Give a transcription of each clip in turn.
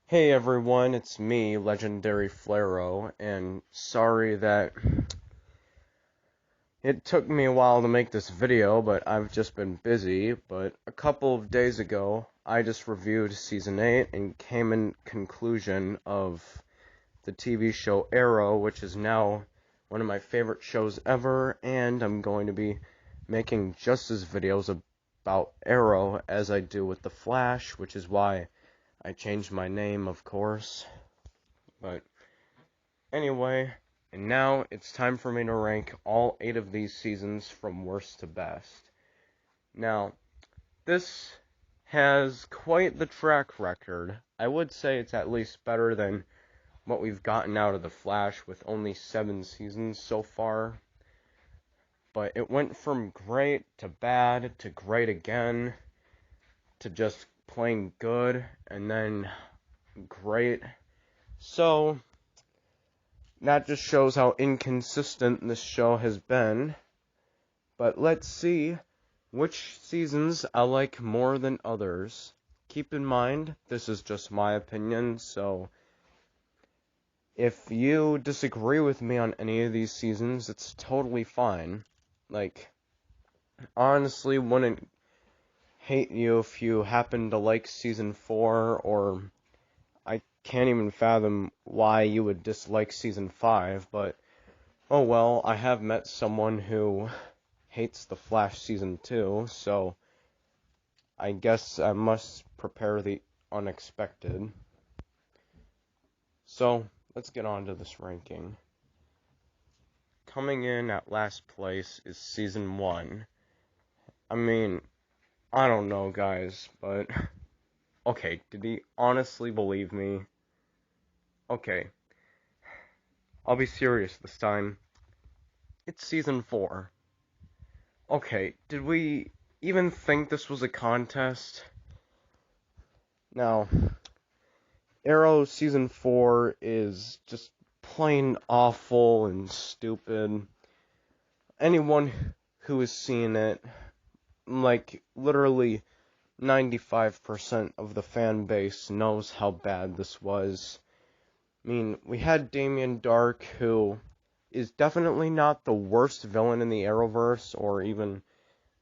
Hey everyone, it's me, Legendary Flaro, and sorry that it took me a while to make this video, but I've just been busy. But a couple of days ago, I just reviewed Season 8 and came in conclusion of the TV show Arrow, which is now one of my favorite shows ever, and I'm going to be making just as videos about Arrow as I do with The Flash, which is why I changed my name, of course. But anyway, and now it's time for me to rank all 8 of these seasons from worst to best. Now, this has quite the track record. I would say it's at least better than what we've gotten out of The Flash with only 7 seasons so far. But it went from great to bad to great again to just plain good and then great. So, that just shows how inconsistent this show has been. But let's see which seasons I like more than others. Keep in mind, this is just my opinion, so if you disagree with me on any of these seasons, it's totally fine. Like, honestly, wouldn't hate you if you happen to like season 4, or I can't even fathom why you would dislike season 5, but oh well, I have met someone who hates The Flash season 2, so I guess I must prepare the unexpected. So, let's get on to this ranking. Coming in at last place is season 1. I mean, I don't know, guys, but okay, did he honestly believe me? Okay, I'll be serious this time. It's season 4. Okay, did we even think this was a contest? Now, Arrow season 4 is just plain awful and stupid. Anyone who has seen it, like literally 95% of the fan base knows how bad this was. I mean, we had Damien Dark, who is definitely not the worst villain in the Arrowverse, or even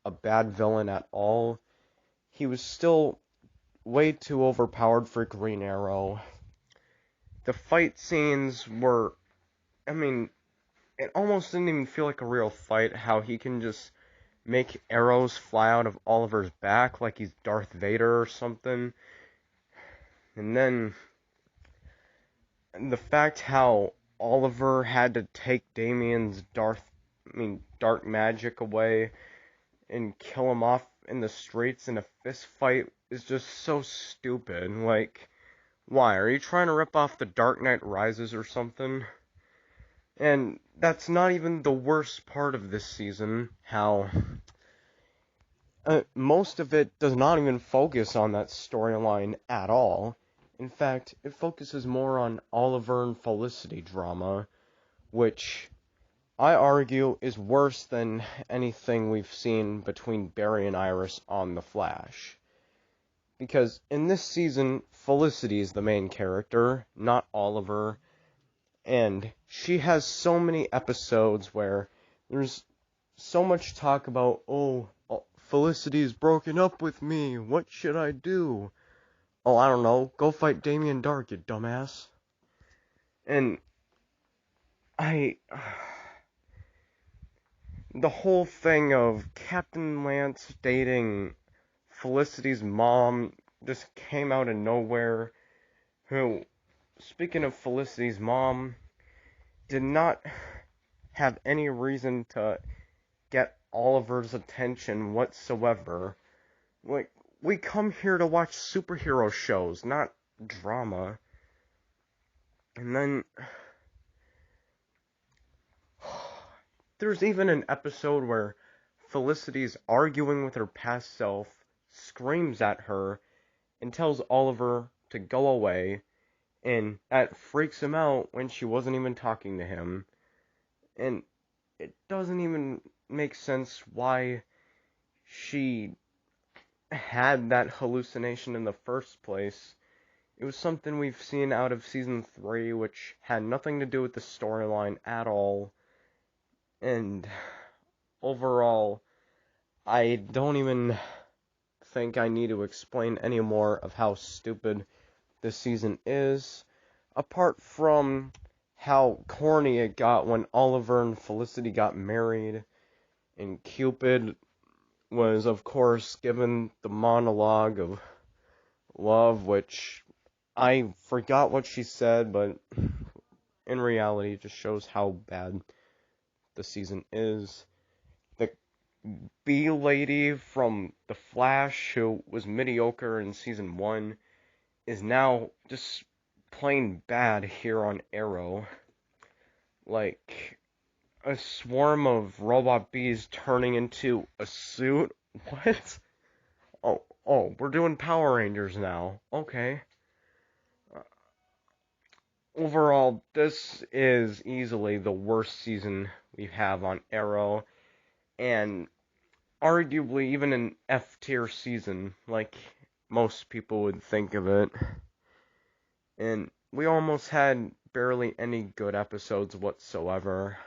a bad villain at all. He was still way too overpowered for Green Arrow. The fight scenes were, I mean, it almost didn't even feel like a real fight, how he can just make arrows fly out of Oliver's back like he's Darth Vader or something. And then the fact how Oliver had to take Damien's dark magic away and kill him off in the streets in a fist fight is just so stupid. Like, why? Are you trying to rip off The Dark Knight Rises or something? And that's not even the worst part of this season, how most of it does not even focus on that storyline at all. In fact, it focuses more on Oliver and Felicity drama, which I argue is worse than anything we've seen between Barry and Iris on The Flash. Because in this season, Felicity is the main character, not Oliver, and she has so many episodes where there's so much talk about, oh, Felicity's broken up with me, what should I do? Oh, I don't know, go fight Damien Dark, you dumbass. And I... the whole thing of Captain Lance dating Felicity's mom just came out of nowhere, who, speaking of Felicity's mom, did not have any reason to get Oliver's attention whatsoever. Like, we come here to watch superhero shows, not drama. And then there's even an episode where Felicity's arguing with her past self, screams at her, and tells Oliver to go away, and that freaks him out when she wasn't even talking to him. And it doesn't even make sense why she had that hallucination in the first place. It was something we've seen out of season 3, which had nothing to do with the storyline at all. And overall, I don't even think I need to explain any more of how stupid this season is, apart from how corny it got when Oliver and Felicity got married, and Cupid was, of course, given the monologue of love, which I forgot what she said, but in reality, it just shows how bad the season is. The bee lady from The Flash, who was mediocre in season 1, is now just plain bad here on Arrow. Like, a swarm of robot bees turning into a suit? What? Oh, we're doing Power Rangers now. Okay. Overall, this is easily the worst season we have on Arrow, and arguably even an F tier season, like most people would think of it. And we almost had barely any good episodes whatsoever.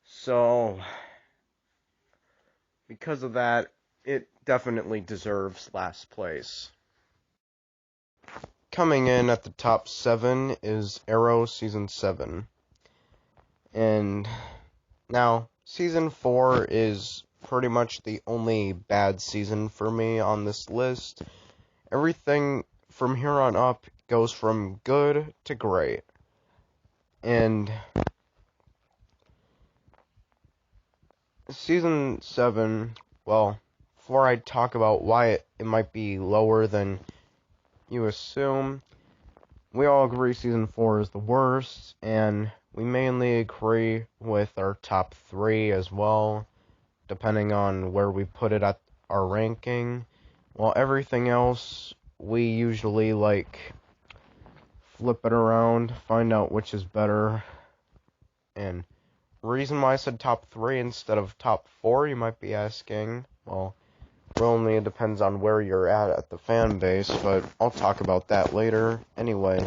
So, because of that, it definitely deserves last place. Coming in at the top 7 is Arrow Season 7. And now, Season 4 is pretty much the only bad season for me on this list. Everything from here on up goes from good to great. And Season 7, well, before I talk about why it might be lower than you assume, we all agree Season 4 is the worst, and we mainly agree with our top 3 as well, depending on where we put it at our ranking. While everything else, we usually, flip it around, find out which is better. And reason why I said top 3 instead of top 4, you might be asking. Well, it only depends on where you're at the fan base, but I'll talk about that later. Anyway,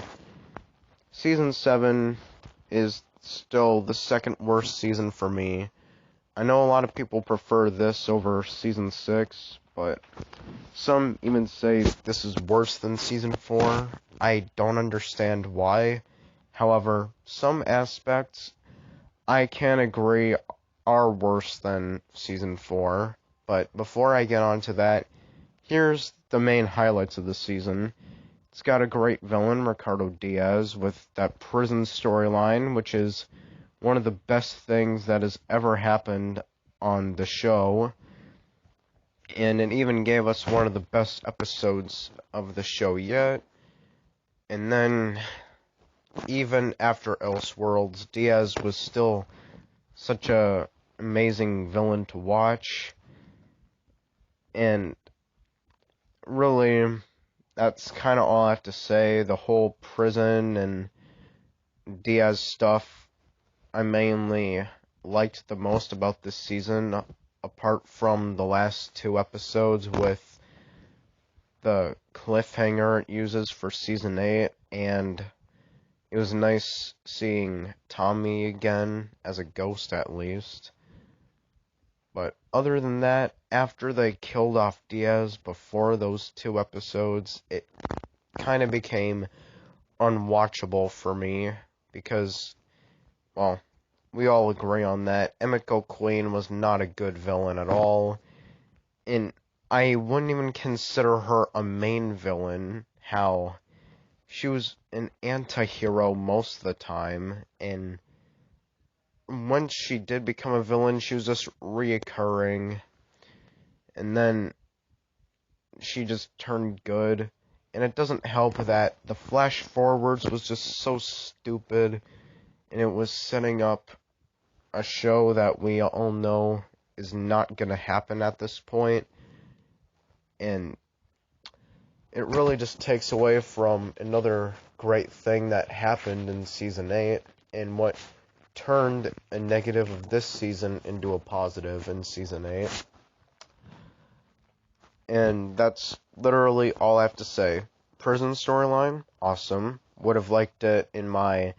Season 7 is still the second worst season for me. I know a lot of people prefer this over Season 6, but some even say this is worse than Season 4. I don't understand why. However, some aspects I can agree are worse than Season 4. But before I get on to that, here's the main highlights of the season. It's got a great villain, Ricardo Diaz, with that prison storyline, which is one of the best things that has ever happened on the show. And it even gave us one of the best episodes of the show yet. And then, even after Elseworlds, Diaz was still such a amazing villain to watch. And really, that's kind of all I have to say. The whole prison and Diaz stuff I mainly liked the most about this season, apart from the last 2 episodes with the cliffhanger it uses for Season 8, and it was nice seeing Tommy again, as a ghost at least. But other than that, after they killed off Diaz before those 2 episodes, it kind of became unwatchable for me, because, well, we all agree on that. Emiko Queen was not a good villain at all, and I wouldn't even consider her a main villain, how she was an anti-hero most of the time, and once she did become a villain, she was just reoccurring, and then she just turned good, and it doesn't help that the flash forwards was just so stupid, and it was setting up a show that we all know is not going to happen at this point, and it really just takes away from another great thing that happened in Season 8, and what turned a negative of this season into a positive in Season 8. And that's literally all I have to say. prison storyline, awesome. Would have liked it in my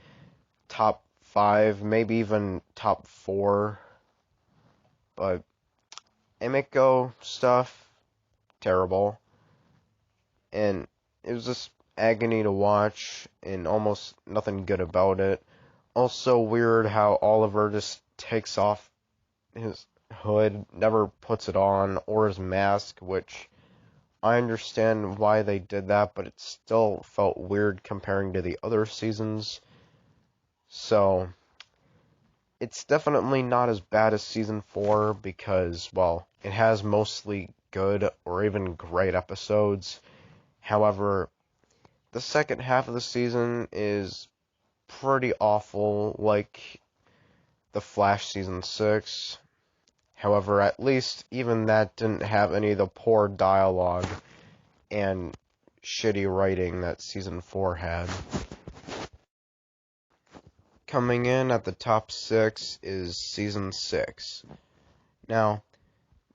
top 5, maybe even top 4. But Emiko stuff, terrible. And it was just agony to watch, and almost nothing good about it. Also weird how Oliver just takes off his hood, never puts it on, or his mask, which I understand why they did that, but it still felt weird comparing to the other seasons. So, it's definitely not as bad as Season 4 because, well, it has mostly good or even great episodes. However, the second half of the season is pretty awful, like The Flash Season 6. However, at least even that didn't have any of the poor dialogue and shitty writing that Season 4 had. Coming in at the top 6 is Season 6. Now,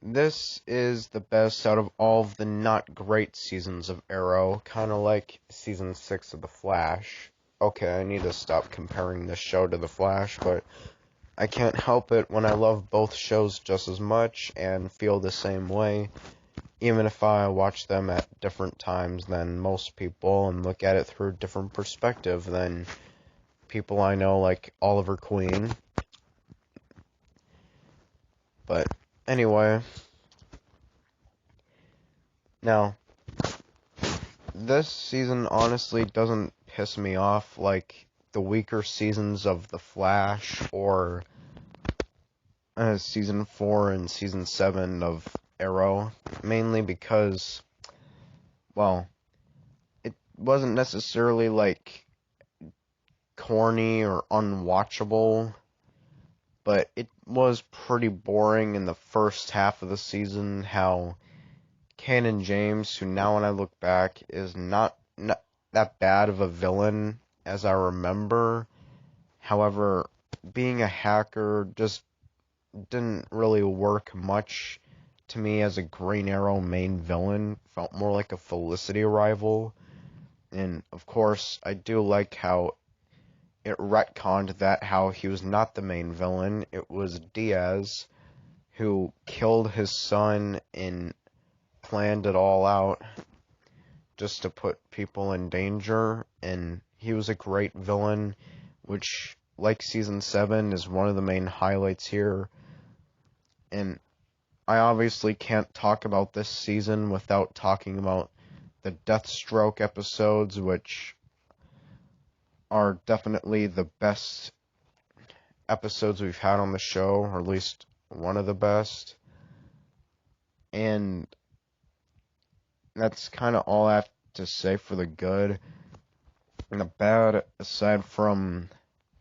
this is the best out of all of the not great seasons of Arrow, kind of like Season 6 of The Flash. Okay, I need to stop comparing this show to The Flash, but I can't help it when I love both shows just as much and feel the same way, even if I watch them at different times than most people and look at it through a different perspective than people I know like Oliver Queen. But anyway, now, this season honestly doesn't piss me off like the weaker seasons of The Flash or Season 4 and Season 7 of Arrow, mainly because, well, it wasn't necessarily like corny or unwatchable, but it was pretty boring in the first half of the season how Canon James, who now when I look back is not that bad of a villain as I remember. However, being a hacker just didn't really work much to me as a Green Arrow main villain. Felt more like a Felicity rival. And of course, I do like how it retconned that how he was not the main villain. It was Diaz who killed his son and planned it all out just to put people in danger, and he was a great villain, which, like Season 7, is one of the main highlights here. And I obviously can't talk about this season without talking about the Deathstroke episodes, which are definitely the best episodes we've had on the show, or at least one of the best. And that's kind of all I have to say for the good. And the bad, aside from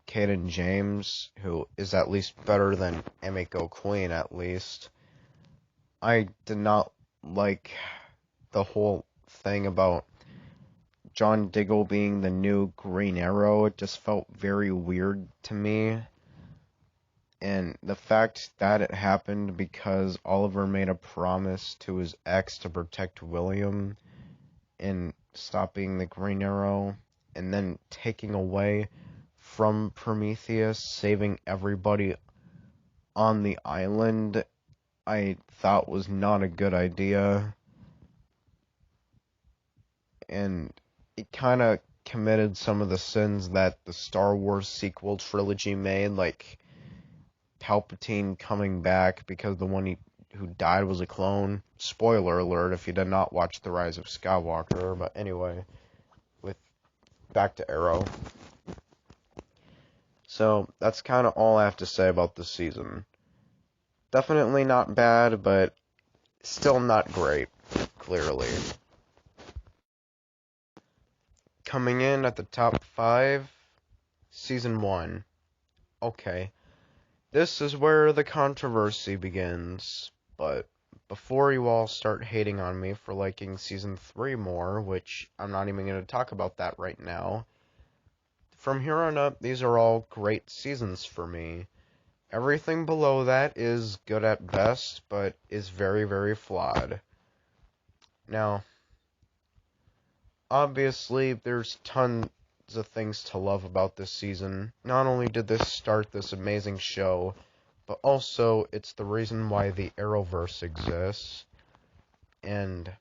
Caden James, who is at least better than Emiko Queen at least, I did not like the whole thing about John Diggle being the new Green Arrow. It just felt very weird to me. And the fact that it happened because Oliver made a promise to his ex to protect William and stop being the Green Arrow, and then taking away from Prometheus, saving everybody on the island, I thought was not a good idea. And it kind of committed some of the sins that the Star Wars sequel trilogy made, like Palpatine coming back because the one who died was a clone. Spoiler alert if you did not watch The Rise of Skywalker, but anyway, back to Arrow. So, that's kind of all I have to say about this season. Definitely not bad, but still not great, clearly. Coming in at the top 5, Season 1. Okay. This is where the controversy begins, but before you all start hating on me for liking Season 3 more, which I'm not even going to talk about that right now, from here on up, these are all great seasons for me. Everything below that is good at best, but is very, very flawed. Now, obviously, there's tons of things to love about this season. Not only did this start this amazing show, but also it's the reason why the Arrowverse exists. And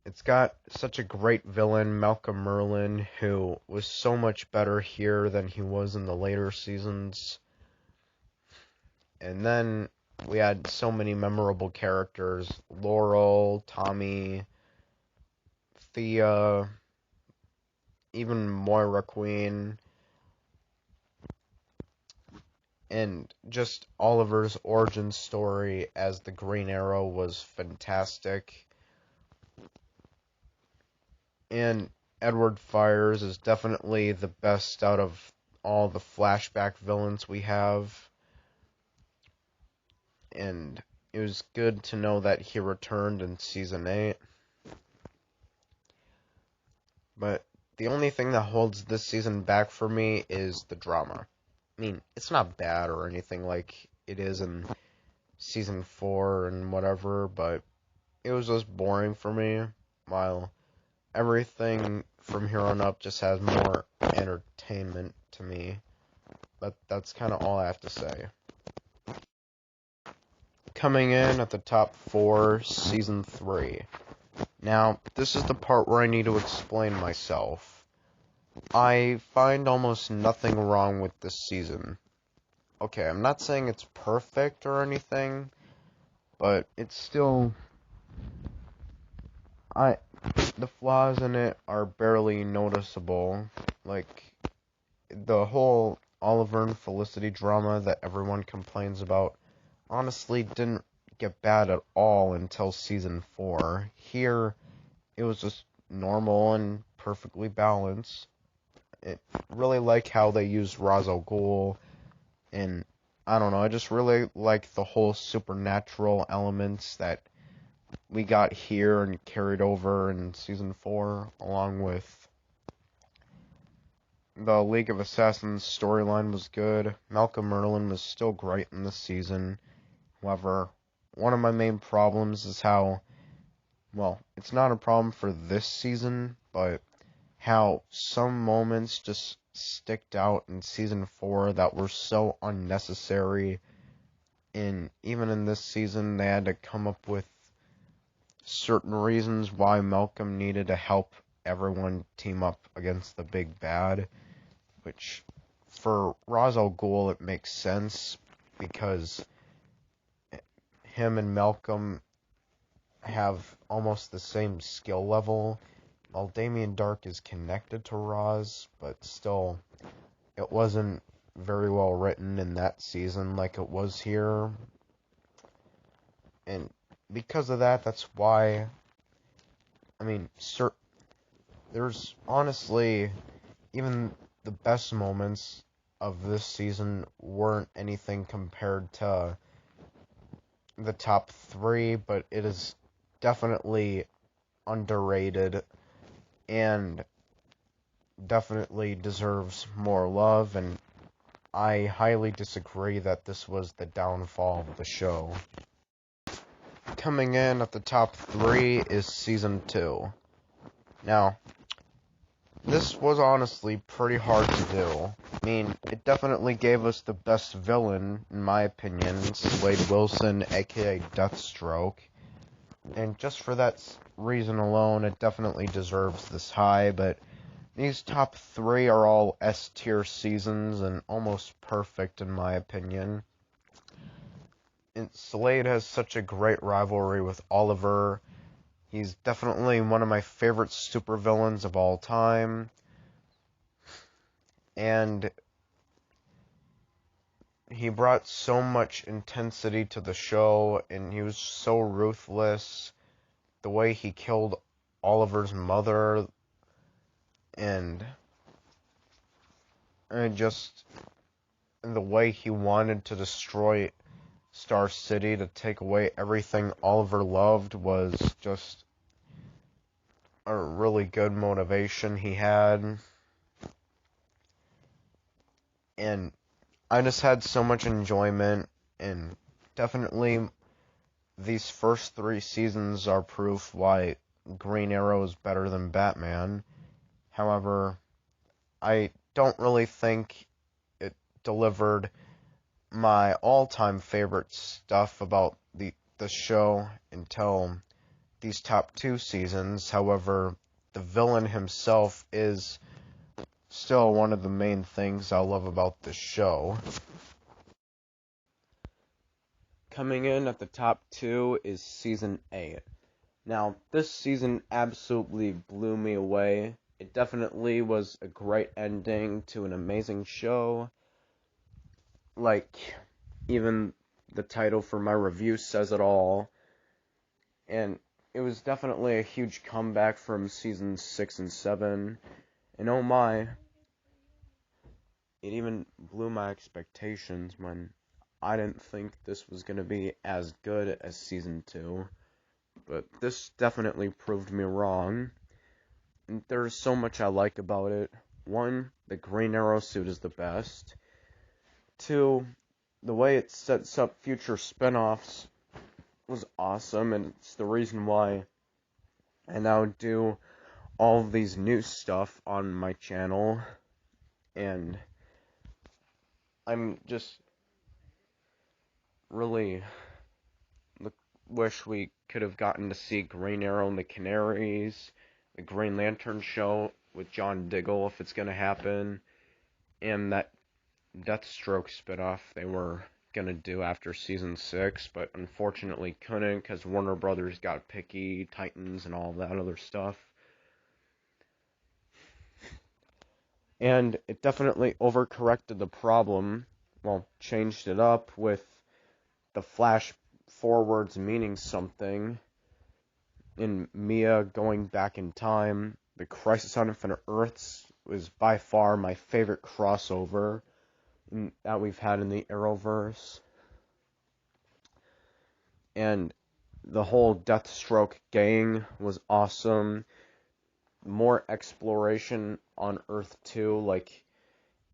it's got such a great villain, Malcolm Merlyn, who was so much better here than he was in the later seasons. And then we had so many memorable characters: Laurel, Tommy, Thea, even Moira Queen, and just Oliver's origin story as the Green Arrow was fantastic. And Edward Fires is definitely the best out of all the flashback villains we have. And it was good to know that he returned in Season 8. But the only thing that holds this season back for me is the drama. I mean, it's not bad or anything like it is in Season 4 and whatever, but it was just boring for me, while everything from here on up just has more entertainment to me. But that's kind of all I have to say. Coming in at the top 4, Season 3. Now, this is the part where I need to explain myself. I find almost nothing wrong with this season. Okay, I'm not saying it's perfect or anything, but it's still... the flaws in it are barely noticeable. Like, the whole Oliver and Felicity drama that everyone complains about honestly didn't get bad at all until Season 4. Here, it was just normal and perfectly balanced. I really like how they used Ra's al Ghul, and I don't know, I just really like the whole supernatural elements that we got here and carried over in Season 4, along with the League of Assassins storyline was good. Malcolm Merlyn was still great in this season. However, one of my main problems is how, well, it's not a problem for this season, but how some moments just sticked out in Season 4 that were so unnecessary. And even in this season, they had to come up with certain reasons why Malcolm needed to help everyone team up against the big bad, which for Ra's al Ghul it makes sense because him and Malcolm have almost the same skill level. While Damien Dark is connected to Ra's, but still, it wasn't very well written in that season like it was here. And because of that, that's why, I mean, there's honestly, even the best moments of this season weren't anything compared to the top 3, but it is definitely underrated and definitely deserves more love, and I highly disagree that this was the downfall of the show. Coming in at the top 3 is Season 2. Now, this was honestly pretty hard to do. I mean, it definitely gave us the best villain, in my opinion, Slade Wilson, aka Deathstroke. And just for that reason alone, it definitely deserves this high, but these top 3 are all S-tier seasons and almost perfect in my opinion. And Slade has such a great rivalry with Oliver. He's definitely one of my favorite supervillains of all time. And he brought so much intensity to the show, and he was so ruthless. The way he killed Oliver's mother, and just the way he wanted to destroy Star City to take away everything Oliver loved was just a really good motivation he had. And I just had so much enjoyment, and definitely these first 3 seasons are proof why Green Arrow is better than Batman. However, I don't really think it delivered my all-time favorite stuff about the show until these top two seasons. However, the villain himself is still one of the main things I love about the show. Coming in at the top two is season 8. Now, this season absolutely blew me away. It definitely was a great ending to an amazing show. Like, even the title for my review says it all. And it was definitely a huge comeback from seasons 6 and 7. And oh my, it even blew my expectations when I didn't think this was going to be as good as season 2. But this definitely proved me wrong. And there's so much I like about it. 1, the Green Arrow suit is the best. 2, the way it sets up future spin-offs was awesome, and it's the reason why I now do all of these new stuff on my channel. And I'm just really wish we could have gotten to see Green Arrow and the Canaries, the Green Lantern show with John Diggle if it's gonna happen, and that Deathstroke spinoff they were gonna do after season 6, but unfortunately couldn't because Warner Brothers got picky, Titans, and all that other stuff. And it definitely overcorrected the problem, well, changed it up with the flash forwards meaning something, in Mia going back in time. The Crisis on Infinite Earths was by far my favorite crossover that we've had in the Arrowverse. And the whole Deathstroke gang was awesome. More exploration on Earth 2, like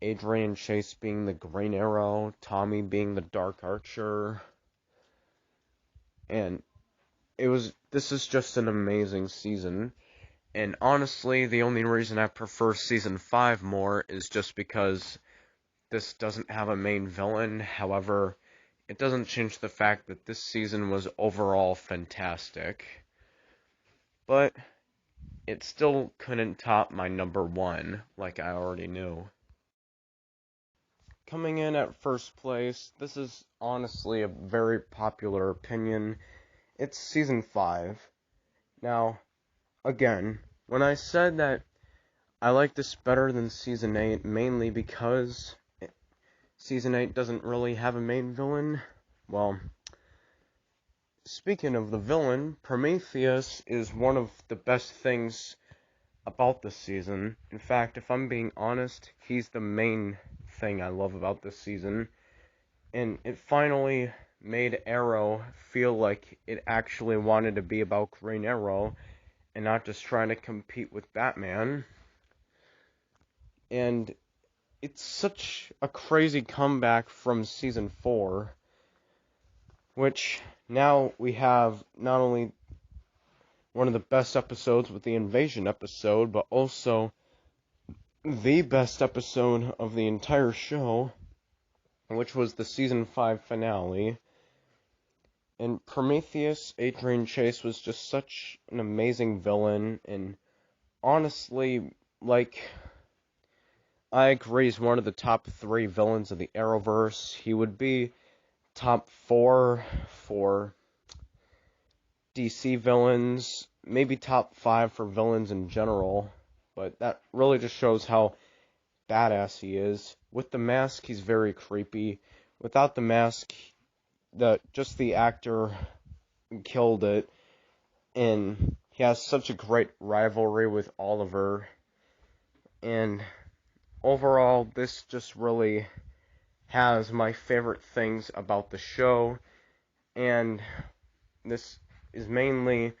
Adrian Chase being the Green Arrow, Tommy being the Dark Archer. And this is just an amazing season. And honestly, the only reason I prefer season 5 more is just because this doesn't have a main villain. However, it doesn't change the fact that this season was overall fantastic. But it still couldn't top my number 1, like I already knew. Coming in at first place, this is honestly a very popular opinion. It's season 5. Now, again, when I said that I like this better than season 8, mainly because season 8 doesn't really have a main villain, well, speaking of the villain, Prometheus is one of the best things about this season. In fact, if I'm being honest, he's the main thing I love about this season. And it finally made Arrow feel like it actually wanted to be about Green Arrow and not just trying to compete with Batman. And it's such a crazy comeback from season 4, which now we have not only one of the best episodes with the invasion episode, but also the best episode of the entire show, which was the season 5 finale. And Prometheus, Adrian Chase, was just such an amazing villain, and honestly, like, I agree he's one of the top 3 villains of the Arrowverse. He would be top 4 for DC villains, maybe top 5 for villains in general, but that really just shows how badass he is. With the mask, he's very creepy. Without the mask, just the actor killed it, and he has such a great rivalry with Oliver, and overall, this just really has my favorite things about the show, and this is mainly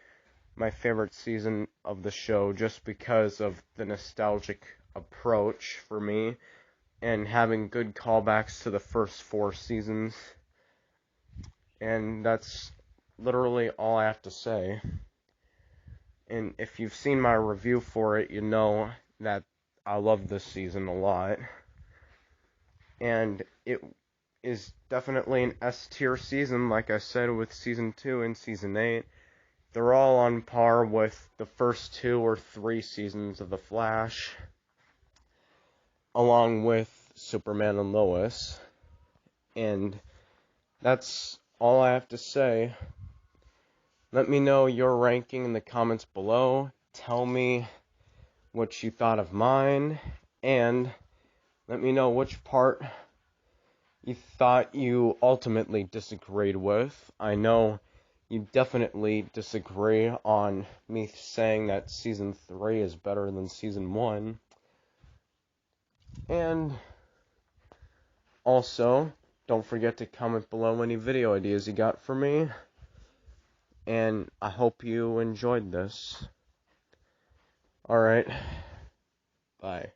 my favorite season of the show just because of the nostalgic approach for me and having good callbacks to the first 4 seasons. And that's literally all I have to say. And if you've seen my review for it, you know that I love this season a lot. And it is definitely an S tier season, like I said, with season 2 and season 8. They're all on par with the first 2 or 3 seasons of The Flash, along with Superman and Lois. And that's all I have to say. Let me know your ranking in the comments below. Tell me what you thought of mine, and let me know which part you thought you ultimately disagreed with. I know you definitely disagree on me saying that season 3 is better than season 1. And also, don't forget to comment below any video ideas you got for me. And I hope you enjoyed this. Alright, bye.